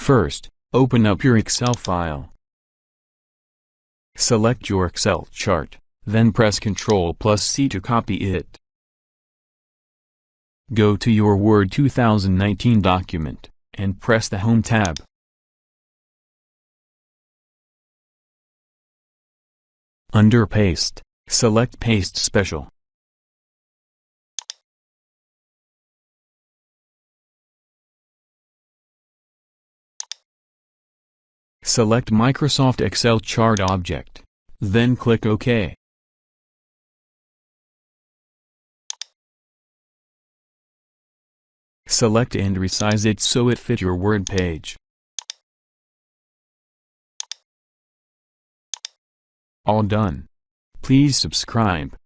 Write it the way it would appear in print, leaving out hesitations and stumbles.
First, open up your Excel file. Select your Excel chart, then press Ctrl+C to copy it. Go to your Word 2019 document, and press the Home tab. Under Paste, select Paste Special. Select Microsoft Excel Chart Object, then click OK. Select and resize it so it fits your Word page. All done. Please subscribe.